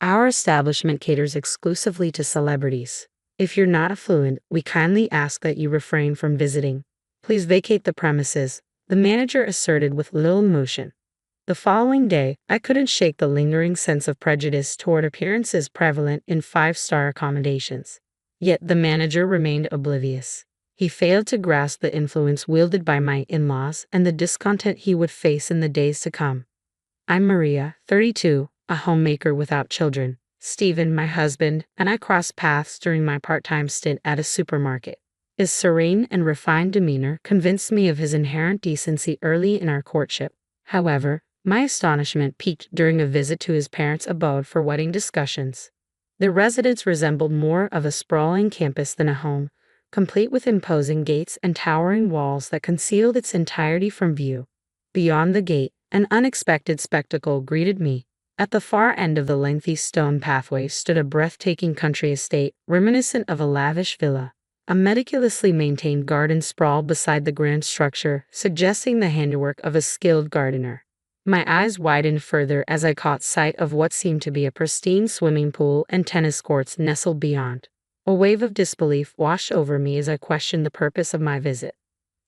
Our establishment caters exclusively to celebrities. If you're not affluent, we kindly ask that you refrain from visiting. Please vacate the premises, the manager asserted with little emotion. The following day, I couldn't shake the lingering sense of prejudice toward appearances prevalent in five-star accommodations. Yet the manager remained oblivious. He failed to grasp the influence wielded by my in-laws and the discontent he would face in the days to come. I'm Maria, 32, a homemaker without children. Stephen, my husband, and I crossed paths during my part-time stint at a supermarket. His serene and refined demeanor convinced me of his inherent decency early in our courtship. However, my astonishment peaked during a visit to his parents' abode for wedding discussions. The residence resembled more of a sprawling campus than a home, complete with imposing gates and towering walls that concealed its entirety from view. Beyond the gate, an unexpected spectacle greeted me. At the far end of the lengthy stone pathway stood a breathtaking country estate, reminiscent of a lavish villa. A meticulously maintained garden sprawled beside the grand structure, suggesting the handiwork of a skilled gardener. My eyes widened further as I caught sight of what seemed to be a pristine swimming pool and tennis courts nestled beyond. A wave of disbelief washed over me as I questioned the purpose of my visit.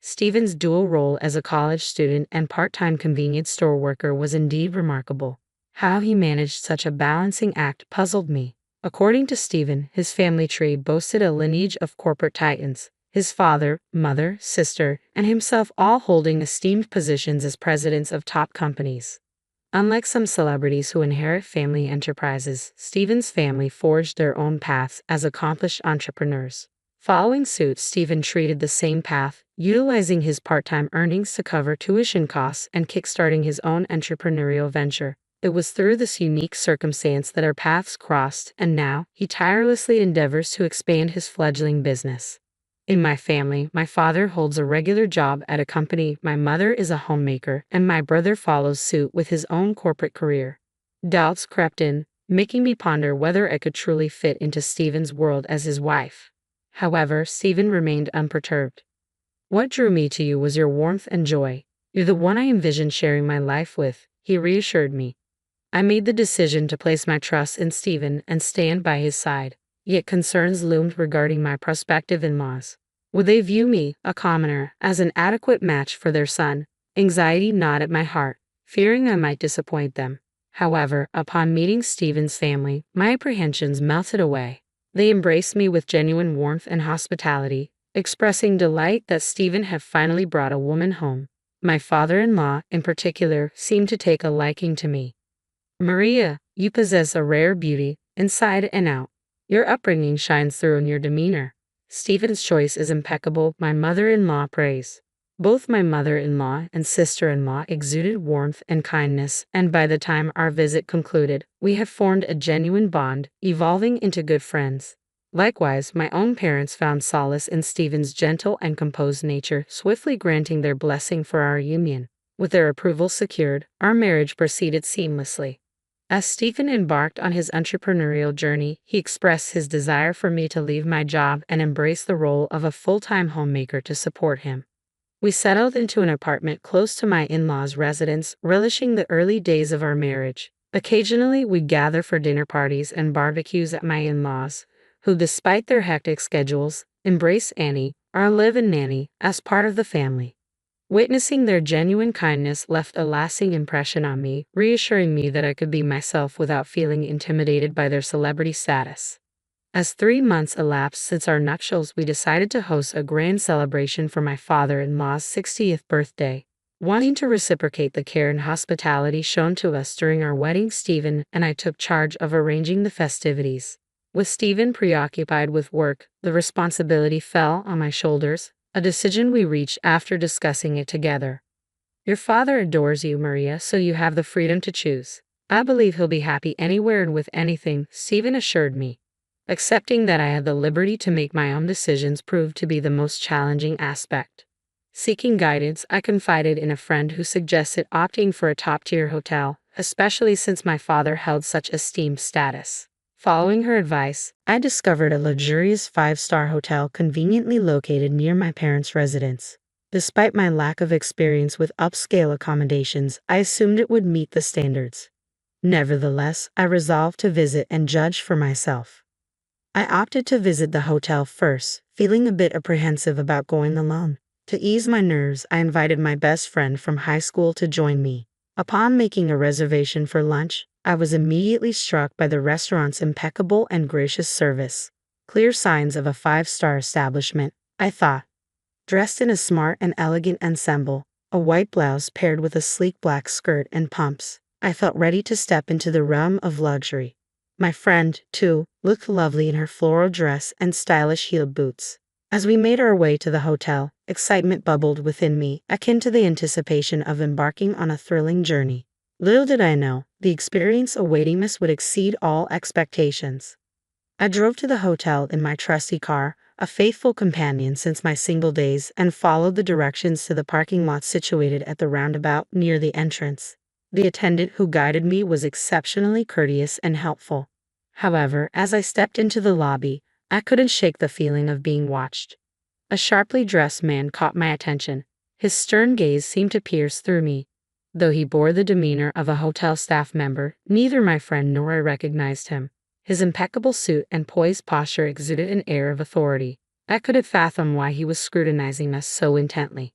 Stephen's dual role as a college student and part-time convenience store worker was indeed remarkable. How he managed such a balancing act puzzled me. According to Stephen, his family tree boasted a lineage of corporate titans, his father, mother, sister, and himself all holding esteemed positions as presidents of top companies. Unlike some celebrities who inherit family enterprises, Stephen's family forged their own paths as accomplished entrepreneurs. Following suit, Stephen treated the same path, utilizing his part-time earnings to cover tuition costs and kickstarting his own entrepreneurial venture. It was through this unique circumstance that our paths crossed, and now he tirelessly endeavors to expand his fledgling business. In my family, my father holds a regular job at a company, my mother is a homemaker, and my brother follows suit with his own corporate career. Doubts crept in, making me ponder whether I could truly fit into Stephen's world as his wife. However, Stephen remained unperturbed. What drew me to you was your warmth and joy. You're the one I envisioned sharing my life with, he reassured me. I made the decision to place my trust in Stephen and stand by his side, yet concerns loomed regarding my prospective in-laws. Would they view me, a commoner, as an adequate match for their son? Anxiety gnawed at my heart, fearing I might disappoint them. However, upon meeting Stephen's family, my apprehensions melted away. They embraced me with genuine warmth and hospitality, expressing delight that Stephen had finally brought a woman home. My father-in-law, in particular, seemed to take a liking to me. Maria, you possess a rare beauty, inside and out. Your upbringing shines through in your demeanor. Stephen's choice is impeccable, my mother-in-law praised. Both my mother-in-law and sister-in-law exuded warmth and kindness, and by the time our visit concluded, we had formed a genuine bond, evolving into good friends. Likewise, my own parents found solace in Stephen's gentle and composed nature, swiftly granting their blessing for our union. With their approval secured, our marriage proceeded seamlessly. As Stephen embarked on his entrepreneurial journey, he expressed his desire for me to leave my job and embrace the role of a full-time homemaker to support him. We settled into an apartment close to my in-laws' residence, relishing the early days of our marriage. Occasionally, we'd gather for dinner parties and barbecues at my in-laws, who, despite their hectic schedules, embrace Annie, our live-in nanny, as part of the family. Witnessing their genuine kindness left a lasting impression on me, reassuring me that I could be myself without feeling intimidated by their celebrity status. As 3 months elapsed since our nuptials, we decided to host a grand celebration for my father-in-law's 60th birthday. Wanting to reciprocate the care and hospitality shown to us during our wedding, Stephen and I took charge of arranging the festivities. With Stephen preoccupied with work, the responsibility fell on my shoulders, a decision we reached after discussing it together. Your father adores you, Maria, so you have the freedom to choose. I believe he'll be happy anywhere and with anything, Stephen assured me. Accepting that I had the liberty to make my own decisions proved to be the most challenging aspect. Seeking guidance, I confided in a friend who suggested opting for a top-tier hotel, especially since my father held such esteemed status. Following her advice, I discovered a luxurious 5-star hotel conveniently located near my parents' residence. Despite my lack of experience with upscale accommodations, I assumed it would meet the standards. Nevertheless, I resolved to visit and judge for myself. I opted to visit the hotel first, feeling a bit apprehensive about going alone. To ease my nerves, I invited my best friend from high school to join me. Upon making a reservation for lunch, I was immediately struck by the restaurant's impeccable and gracious service. Clear signs of a five-star establishment, I thought. Dressed in a smart and elegant ensemble, a white blouse paired with a sleek black skirt and pumps, I felt ready to step into the realm of luxury. My friend, too, looked lovely in her floral dress and stylish heeled boots. As we made our way to the hotel, excitement bubbled within me, akin to the anticipation of embarking on a thrilling journey. Little did I know, the experience awaiting us would exceed all expectations. I drove to the hotel in my trusty car, a faithful companion since my single days, and followed the directions to the parking lot situated at the roundabout near the entrance. The attendant who guided me was exceptionally courteous and helpful. However, as I stepped into the lobby, I couldn't shake the feeling of being watched. A sharply dressed man caught my attention. His stern gaze seemed to pierce through me. Though he bore the demeanor of a hotel staff member, neither my friend nor I recognized him. His impeccable suit and poised posture exuded an air of authority. I couldn't fathom why he was scrutinizing us so intently.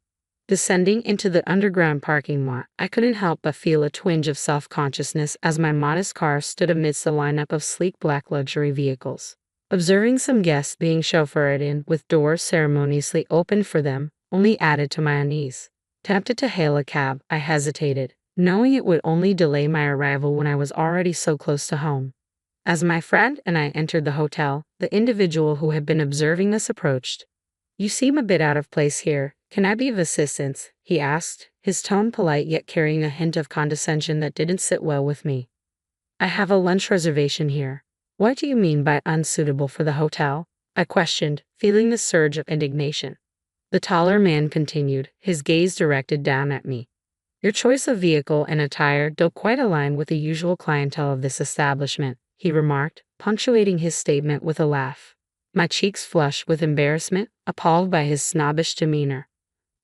Descending into the underground parking lot, I couldn't help but feel a twinge of self-consciousness as my modest car stood amidst a lineup of sleek black luxury vehicles. Observing some guests being chauffeured in with doors ceremoniously opened for them only added to my unease. Tempted to hail a cab, I hesitated, knowing it would only delay my arrival when I was already so close to home. As my friend and I entered the hotel, the individual who had been observing us approached. "You seem a bit out of place here. Can I be of assistance?" he asked, his tone polite yet carrying a hint of condescension that didn't sit well with me. "I have a lunch reservation here." "What do you mean by unsuitable for the hotel?" I questioned, feeling the surge of indignation. The taller man continued, his gaze directed down at me. "Your choice of vehicle and attire don't quite align with the usual clientele of this establishment," he remarked, punctuating his statement with a laugh. My cheeks flushed with embarrassment, appalled by his snobbish demeanor.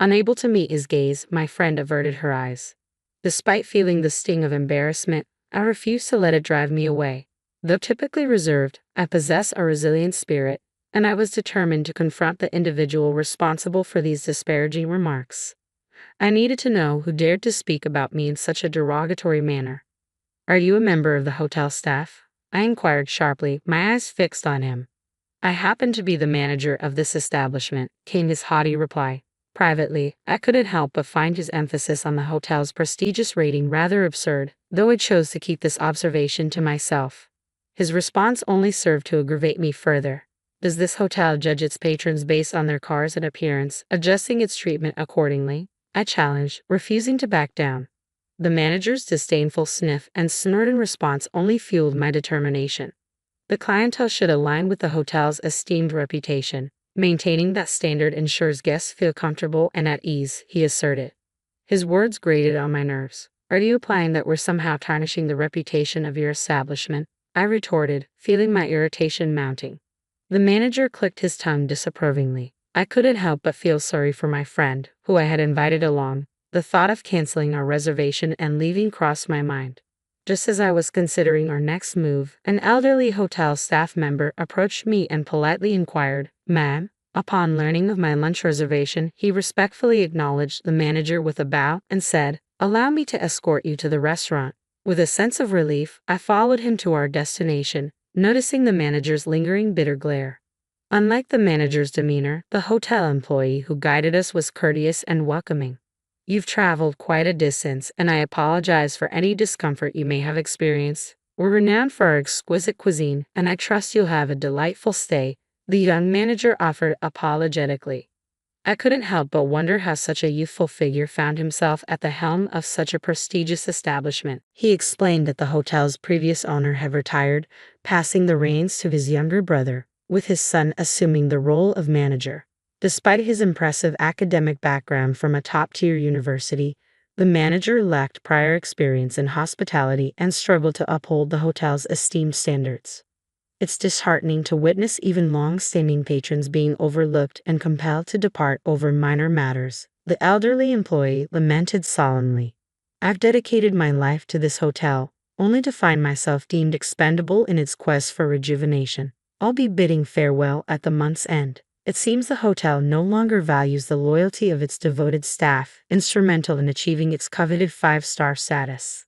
Unable to meet his gaze, my friend averted her eyes. Despite feeling the sting of embarrassment, I refused to let it drive me away. Though typically reserved, I possess a resilient spirit, and I was determined to confront the individual responsible for these disparaging remarks. I needed to know who dared to speak about me in such a derogatory manner. "Are you a member of the hotel staff?" I inquired sharply, my eyes fixed on him. "I happen to be the manager of this establishment," came his haughty reply. Privately, I couldn't help but find his emphasis on the hotel's prestigious rating rather absurd, though I chose to keep this observation to myself. His response only served to aggravate me further. "Does this hotel judge its patrons based on their cars and appearance, adjusting its treatment accordingly?" I challenged, refusing to back down. The manager's disdainful sniff and snort in response only fueled my determination. "The clientele should align with the hotel's esteemed reputation. Maintaining that standard ensures guests feel comfortable and at ease," he asserted. His words grated on my nerves. "Are you implying that we're somehow tarnishing the reputation of your establishment?" I retorted, feeling my irritation mounting. The manager clicked his tongue disapprovingly. I couldn't help but feel sorry for my friend, who I had invited along. The thought of canceling our reservation and leaving crossed my mind. Just as I was considering our next move, an elderly hotel staff member approached me and politely inquired, "Ma'am?" Upon learning of my lunch reservation, he respectfully acknowledged the manager with a bow and said, "Allow me to escort you to the restaurant." With a sense of relief, I followed him to our destination, noticing the manager's lingering bitter glare. Unlike the manager's demeanor, the hotel employee who guided us was courteous and welcoming. "You've traveled quite a distance, and I apologize for any discomfort you may have experienced. We're renowned for our exquisite cuisine, and I trust you'll have a delightful stay," the young manager offered apologetically. I couldn't help but wonder how such a youthful figure found himself at the helm of such a prestigious establishment. He explained that the hotel's previous owner had retired, passing the reins to his younger brother, with his son assuming the role of manager. Despite his impressive academic background from a top-tier university, the manager lacked prior experience in hospitality and struggled to uphold the hotel's esteemed standards. "It's disheartening to witness even long-standing patrons being overlooked and compelled to depart over minor matters," the elderly employee lamented solemnly. "I've dedicated my life to this hotel, only to find myself deemed expendable in its quest for rejuvenation. I'll be bidding farewell at the month's end. It seems the hotel no longer values the loyalty of its devoted staff, instrumental in achieving its coveted 5-star status.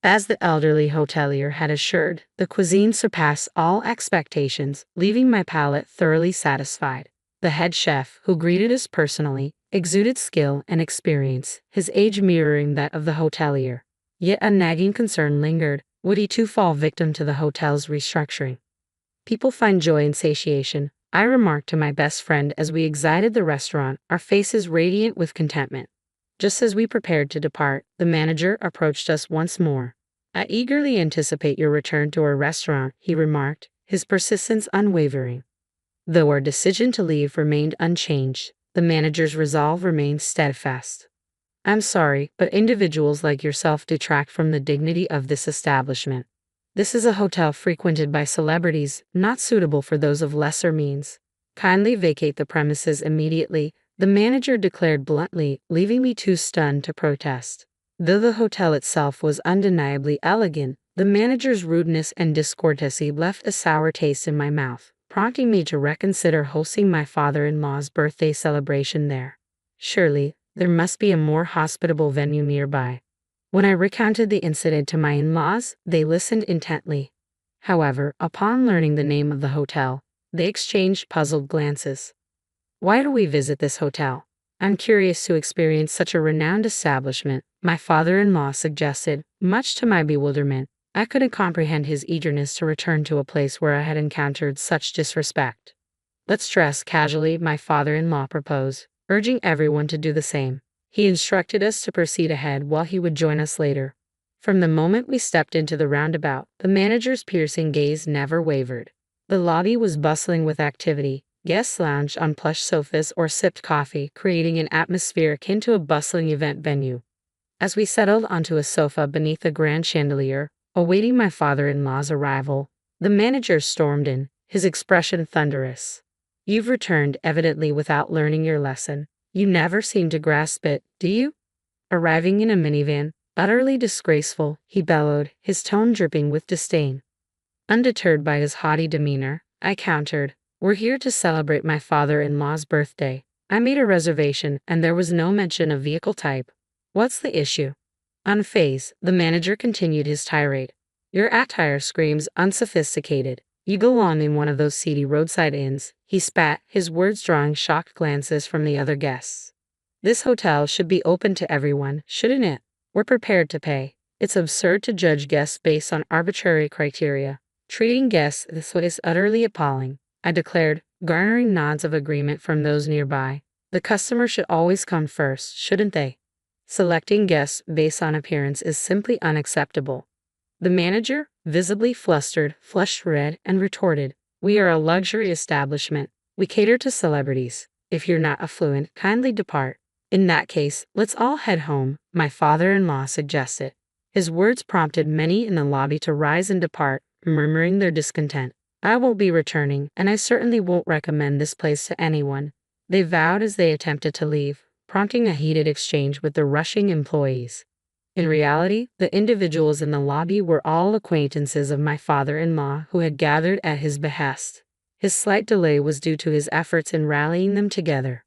As the elderly hotelier had assured, the cuisine surpassed all expectations, leaving my palate thoroughly satisfied. The head chef, who greeted us personally, exuded skill and experience, his age mirroring that of the hotelier. Yet a nagging concern lingered: would he too fall victim to the hotel's restructuring? People find joy in satiation, I remarked to my best friend as we exited the restaurant, our faces radiant with contentment. Just as we prepared to depart, the manager approached us once more. I eagerly anticipate your return to our restaurant, he remarked, his persistence unwavering. Though our decision to leave remained unchanged, the manager's resolve remained steadfast. I'm sorry, but individuals like yourself detract from the dignity of this establishment. This is a hotel frequented by celebrities, not suitable for those of lesser means. Kindly vacate the premises immediately, the manager declared bluntly, leaving me too stunned to protest. Though the hotel itself was undeniably elegant, the manager's rudeness and discourtesy left a sour taste in my mouth, prompting me to reconsider hosting my father-in-law's birthday celebration there. Surely, there must be a more hospitable venue nearby. When I recounted the incident to my in-laws, they listened intently. However, upon learning the name of the hotel, they exchanged puzzled glances. Why do we visit this hotel? I'm curious to experience such a renowned establishment, my father-in-law suggested. Much to my bewilderment, I couldn't comprehend his eagerness to return to a place where I had encountered such disrespect. Let's dress casually, my father-in-law proposed, urging everyone to do the same. He instructed us to proceed ahead while he would join us later. From the moment we stepped into the roundabout, the manager's piercing gaze never wavered. The lobby was bustling with activity. Guests lounged on plush sofas or sipped coffee, creating an atmosphere akin to a bustling event venue. As we settled onto a sofa beneath a grand chandelier, awaiting my father-in-law's arrival, the manager stormed in, his expression thunderous. You've returned, evidently without learning your lesson. You never seem to grasp it, do you? Arriving in a minivan, utterly disgraceful, he bellowed, his tone dripping with disdain. Undeterred by his haughty demeanor, I countered, we're here to celebrate my father-in-law's birthday. I made a reservation, and there was no mention of vehicle type. What's the issue? Unfazed, the manager continued his tirade. Your attire screams unsophisticated. You belong in one of those seedy roadside inns, he spat, his words drawing shocked glances from the other guests. This hotel should be open to everyone, shouldn't it? We're prepared to pay. It's absurd to judge guests based on arbitrary criteria. Treating guests this way is utterly appalling, I declared, garnering nods of agreement from those nearby. The customer should always come first, shouldn't they? Selecting guests based on appearance is simply unacceptable. The manager, visibly flustered, flushed red and retorted, we are a luxury establishment. We cater to celebrities. If you're not affluent, kindly depart. In that case, let's all head home, my father-in-law suggested. His words prompted many in the lobby to rise and depart, murmuring their discontent. I won't be returning, and I certainly won't recommend this place to anyone, they vowed as they attempted to leave, prompting a heated exchange with the rushing employees. In reality, the individuals in the lobby were all acquaintances of my father-in-law who had gathered at his behest. His slight delay was due to his efforts in rallying them together.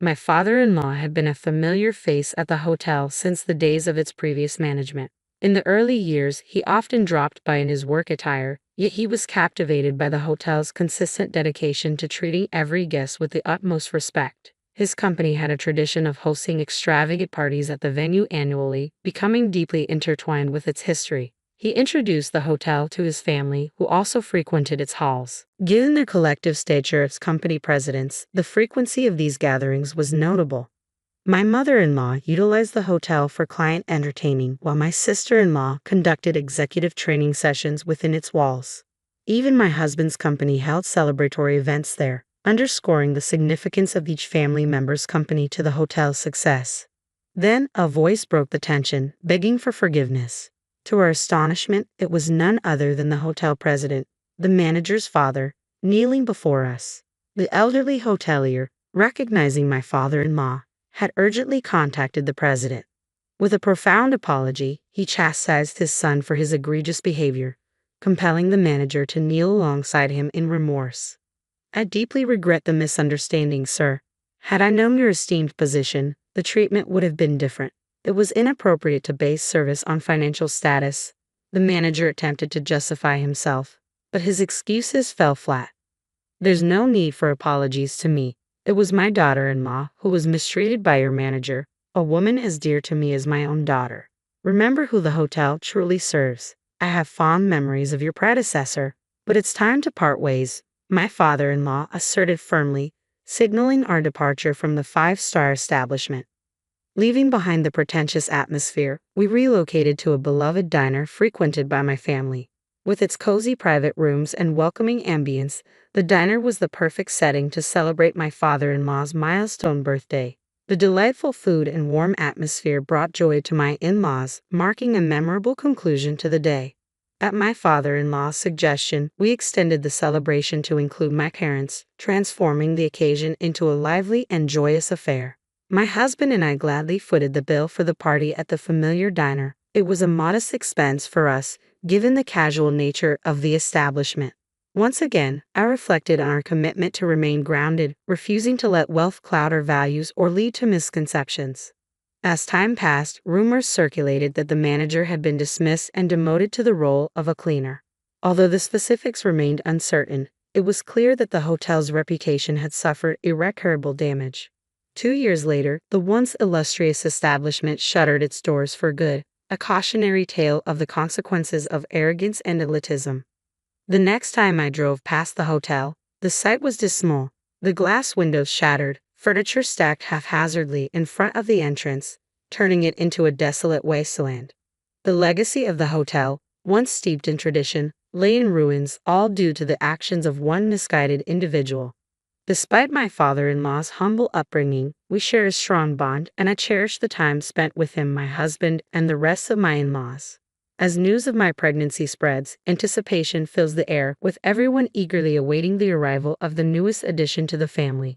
My father-in-law had been a familiar face at the hotel since the days of its previous management. In the early years, he often dropped by in his work attire, yet he was captivated by the hotel's consistent dedication to treating every guest with the utmost respect. His company had a tradition of hosting extravagant parties at the venue annually, becoming deeply intertwined with its history. He introduced the hotel to his family, who also frequented its halls. Given the collective stature as company presidents, the frequency of these gatherings was notable. My mother-in-law utilized the hotel for client entertaining, while my sister-in-law conducted executive training sessions within its walls. Even my husband's company held celebratory events there, underscoring the significance of each family member's company to the hotel's success. Then, a voice broke the tension, begging for forgiveness. To our astonishment, it was none other than the hotel president, the manager's father, kneeling before us. The elderly hotelier, recognizing my father-in-law, had urgently contacted the president. With a profound apology, he chastised his son for his egregious behavior, compelling the manager to kneel alongside him in remorse. I deeply regret the misunderstanding, sir. Had I known your esteemed position, the treatment would have been different. It was inappropriate to base service on financial status. The manager attempted to justify himself, but his excuses fell flat. There's no need for apologies to me. It was my daughter-in-law who was mistreated by your manager, a woman as dear to me as my own daughter. Remember who the hotel truly serves. I have fond memories of your predecessor, but it's time to part ways, my father-in-law asserted firmly, signaling our departure from the five-star establishment. Leaving behind the pretentious atmosphere, we relocated to a beloved diner frequented by my family. With its cozy private rooms and welcoming ambience, the diner was the perfect setting to celebrate my father-in-law's milestone birthday. The delightful food and warm atmosphere brought joy to my in-laws, marking a memorable conclusion to the day. At my father-in-law's suggestion, we extended the celebration to include my parents, transforming the occasion into a lively and joyous affair. My husband and I gladly footed the bill for the party at the familiar diner. It was a modest expense for us, given the casual nature of the establishment. Once again, I reflected on our commitment to remain grounded, refusing to let wealth cloud our values or lead to misconceptions. As time passed, rumors circulated that the manager had been dismissed and demoted to the role of a cleaner. Although the specifics remained uncertain, it was clear that the hotel's reputation had suffered irreparable damage. 2 years later, the once illustrious establishment shuttered its doors for good, a cautionary tale of the consequences of arrogance and elitism. The next time I drove past the hotel, the sight was dismal. The glass windows shattered, furniture stacked haphazardly in front of the entrance, turning it into a desolate wasteland. The legacy of the hotel, once steeped in tradition, lay in ruins, all due to the actions of one misguided individual. Despite my father-in-law's humble upbringing, we share a strong bond, and I cherish the time spent with him, my husband, and the rest of my in-laws. As news of my pregnancy spreads, anticipation fills the air, with everyone eagerly awaiting the arrival of the newest addition to the family.